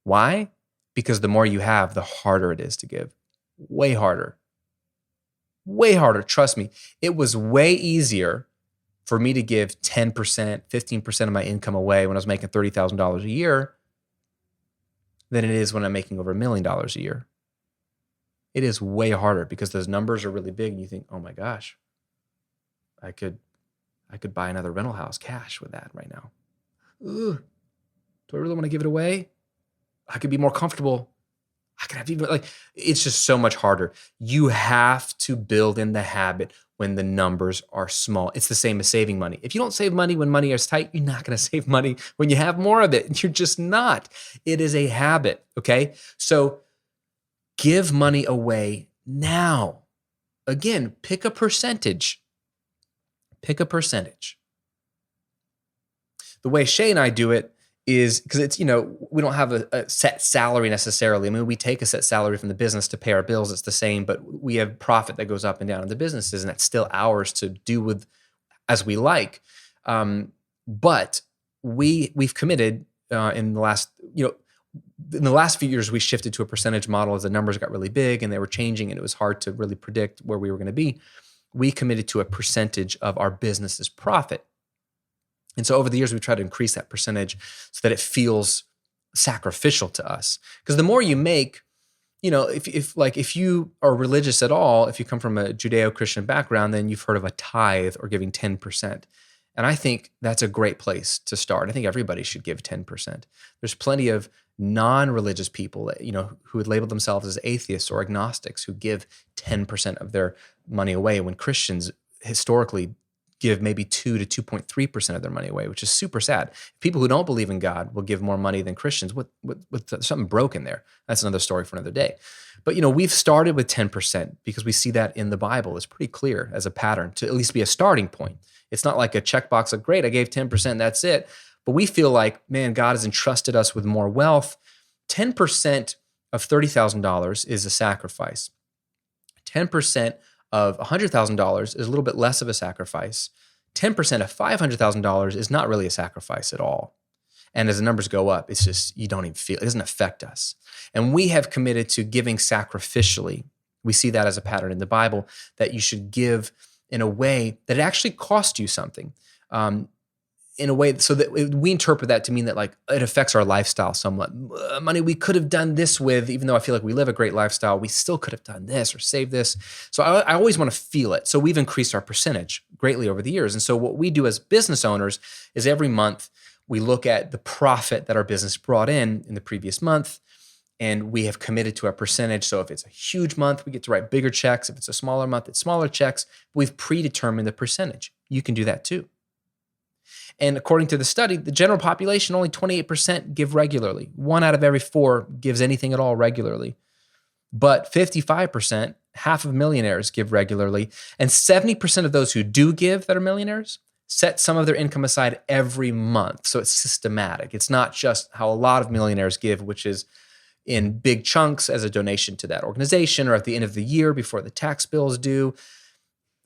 Why? Because the more you have, the harder it is to give. Way harder. Way harder. Trust me. It was way easier for me to give 10%, 15% of my income away when I was making $30,000 a year than it is when I'm making over $1 million a year. It is way harder because those numbers are really big and you think, oh my gosh, I could buy another rental house cash with that right now. Ugh, do I really want to give it away? I could be more comfortable. I could have even it's just so much harder. You have to build in the habit when the numbers are small. It's the same as saving money. If you don't save money when money is tight, you're not going to save money when you have more of it. You're just not. It is a habit, okay? So give money away now. Again, pick a percentage. Pick a percentage. The way Shay and I do it is because it's, we don't have a set salary necessarily. I mean, we take a set salary from the business to pay our bills. It's the same, but we have profit that goes up and down in the businesses, and that's still ours to do with as we like. But we've committed in the last, in the last few years, we shifted to a percentage model as the numbers got really big and they were changing and it was hard to really predict where we were going to be. We committed to a percentage of our business's profit. And so over the years, we tried to increase that percentage so that it feels sacrificial to us. Because the more you make, if you are religious at all, if you come from a Judeo-Christian background, then you've heard of a tithe or giving 10%. And I think that's a great place to start. I think everybody should give 10%. There's plenty of non-religious people, who would label themselves as atheists or agnostics who give 10% of their money away when Christians historically give maybe 2 to 2.3% of their money away, which is super sad. People who don't believe in God will give more money than Christians. What's something broken there? That's another story for another day. But we've started with 10% because we see that in the Bible. It's pretty clear as a pattern to at least be a starting point. It's not like a checkbox of, great, I gave 10%, that's it. But we feel like, man, God has entrusted us with more wealth. 10% of $30,000 is a sacrifice. 10% of $100,000 is a little bit less of a sacrifice. 10% of $500,000 is not really a sacrifice at all. And as the numbers go up, it's just, you don't even feel, it doesn't affect us. And we have committed to giving sacrificially. We see that as a pattern in the Bible, that you should give in a way that it actually costs you something. In a way so that we interpret that to mean that like it affects our lifestyle somewhat. Money we could have done this with, even though I feel like we live a great lifestyle, we still could have done this or saved this. So I always want to feel it. So we've increased our percentage greatly over the years. And so what we do as business owners is every month we look at the profit that our business brought in the previous month, and we have committed to a percentage. So if it's a huge month, we get to write bigger checks. If it's a smaller month, it's smaller checks. We've predetermined the percentage. You can do that too. And according to the study, the general population, only 28% give regularly. 1 out of every 4 gives anything at all regularly. But 55%, half of millionaires, give regularly. And 70% of those who do give that are millionaires set some of their income aside every month. So it's systematic. It's not just how a lot of millionaires give, which is in big chunks as a donation to that organization or at the end of the year before the tax bill is due.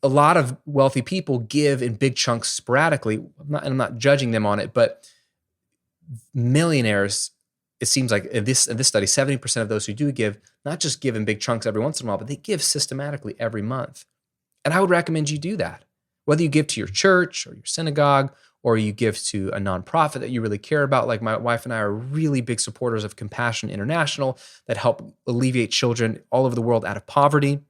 A lot of wealthy people give in big chunks sporadically. I'm not judging them on it, but millionaires, it seems like in this study, 70% of those who do give, not just give in big chunks every once in a while, but they give systematically every month. And I would recommend you do that. Whether you give to your church or your synagogue, or you give to a nonprofit that you really care about. Like my wife and I are really big supporters of Compassion International that help alleviate children all over the world out of poverty,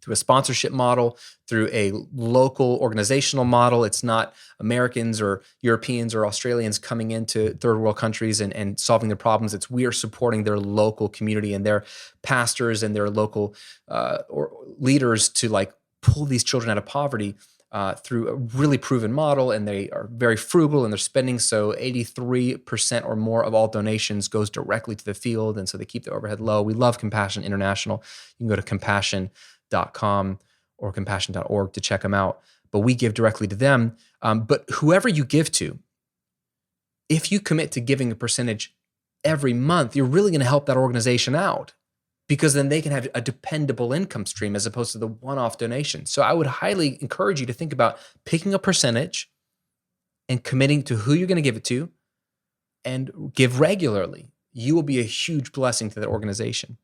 through a sponsorship model, through a local organizational model. It's not Americans or Europeans or Australians coming into third world countries and solving their problems. It's we are supporting their local community and their pastors and their local or leaders to like pull these children out of poverty through a really proven model. And they are very frugal and they're spending. So 83% or more of all donations goes directly to the field. And so they keep the overhead low. We love Compassion International. You can go to compassion.com or compassion.org to check them out. But we give directly to them. But whoever you give to, if you commit to giving a percentage every month, you're really going to help that organization out, because then they can have a dependable income stream as opposed to the one-off donation. So I would highly encourage you to think about picking a percentage and committing to who you're going to give it to and give regularly. You will be a huge blessing to that organization.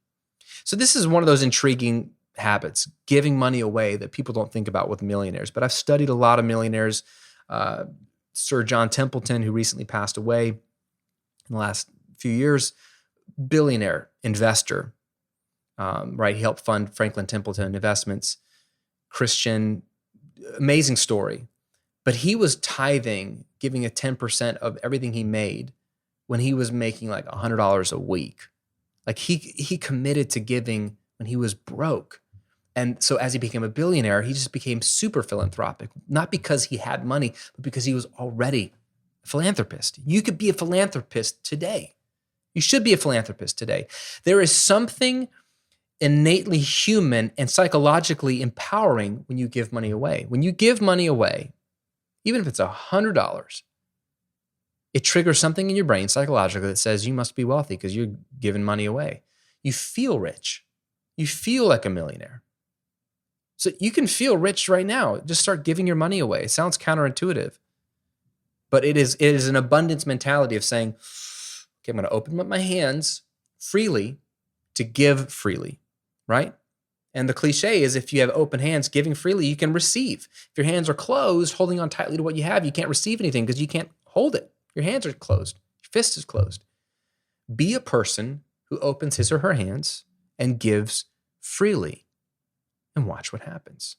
So this is one of those intriguing habits, giving money away, that people don't think about with millionaires. But I've studied a lot of millionaires. Sir John Templeton, who recently passed away in the last few years, billionaire investor, right? He helped fund Franklin Templeton Investments, Christian, amazing story. But he was tithing, giving a 10% of everything he made when he was making like $100 a week. Like he committed to giving when he was broke. And so as he became a billionaire, he just became super philanthropic, not because he had money, but because he was already a philanthropist. You could be a philanthropist today. You should be a philanthropist today. There is something innately human and psychologically empowering when you give money away. When you give money away, even if it's $100, it triggers something in your brain psychologically that says you must be wealthy because you're giving money away. You feel rich. You feel like a millionaire. So you can feel rich right now. Just start giving your money away. It sounds counterintuitive, but it is an abundance mentality of saying, okay, I'm going to open up my hands freely to give freely, right? And the cliche is if you have open hands, giving freely, you can receive. If your hands are closed, holding on tightly to what you have, you can't receive anything because you can't hold it. Your hands are closed. Your fist is closed. Be a person who opens his or her hands and gives freely, and watch what happens,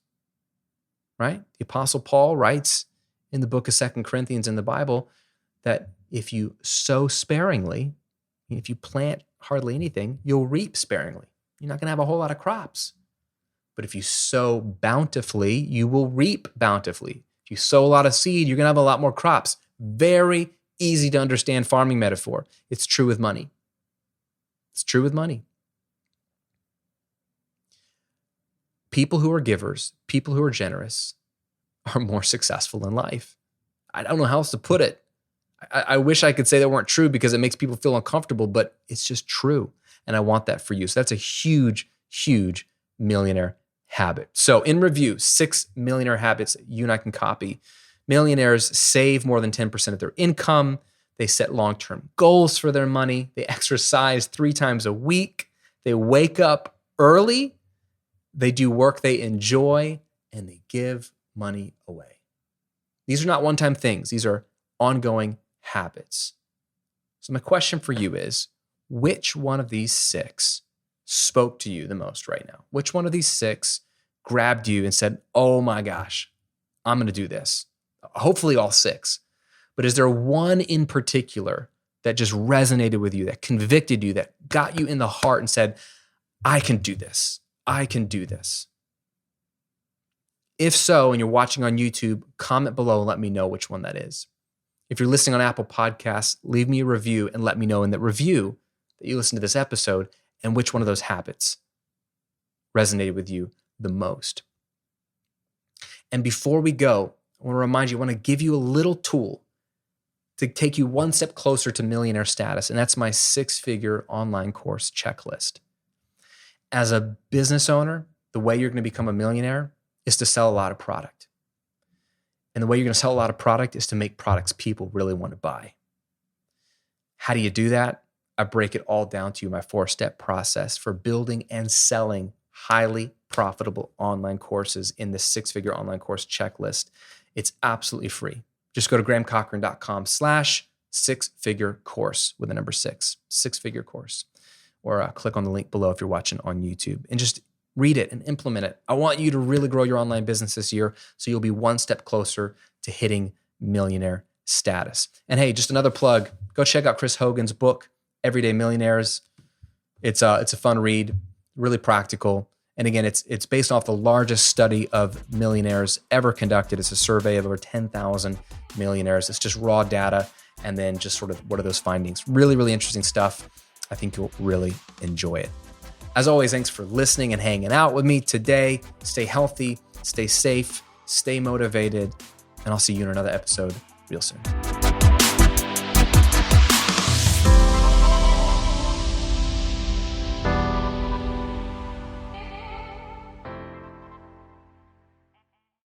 right? The Apostle Paul writes in the book of 2 Corinthians in the Bible that if you sow sparingly, if you plant hardly anything, you'll reap sparingly. You're not going to have a whole lot of crops. But if you sow bountifully, you will reap bountifully. If you sow a lot of seed, you're going to have a lot more crops. Very easy to understand farming metaphor. It's true with money. It's true with money. People who are givers, people who are generous are more successful in life. I don't know how else to put it. I wish I could say that weren't true because it makes people feel uncomfortable, but it's just true. And I want that for you. So that's a huge, huge millionaire habit. So in review, 6 millionaire habits that you and I can copy. Millionaires save more than 10% of their income. They set long-term goals for their money. They exercise 3 times a week. They wake up early. They do work they enjoy, and they give money away. These are not one-time things. These are ongoing habits. So my question for you is, which one of these 6 spoke to you the most right now? Which one of these 6 grabbed you and said, oh my gosh, I'm going to do this? Hopefully all 6. But is there one in particular that just resonated with you, that convicted you, that got you in the heart and said, I can do this. I can do this. If so, and you're watching on YouTube, comment below and let me know which one that is. If you're listening on Apple Podcasts, leave me a review and let me know in that review that you listened to this episode and which one of those habits resonated with you the most. And before we go, I want to remind you, I want to give you a little tool to take you one step closer to millionaire status, and that's my 6-figure online course checklist. As a business owner, the way you're going to become a millionaire is to sell a lot of product. And the way you're going to sell a lot of product is to make products people really want to buy. How do you do that? I break it all down to you, my 4-step process for building and selling highly profitable online courses in the 6-figure online course checklist. It's absolutely free. Just go to grahamcochrane.com/6-figure course with the number 6, 6-figure course, or click on the link below if you're watching on YouTube and just read it and implement it. I want you to really grow your online business this year so you'll be one step closer to hitting millionaire status. And hey, just another plug, go check out Chris Hogan's book, Everyday Millionaires. It's a fun read, really practical. And again, it's based off the largest study of millionaires ever conducted. It's a survey of over 10,000 millionaires. It's just raw data and then just sort of what are those findings. Really, really interesting stuff. I think you'll really enjoy it. As always, thanks for listening and hanging out with me today. Stay healthy, stay safe, stay motivated, and I'll see you in another episode real soon.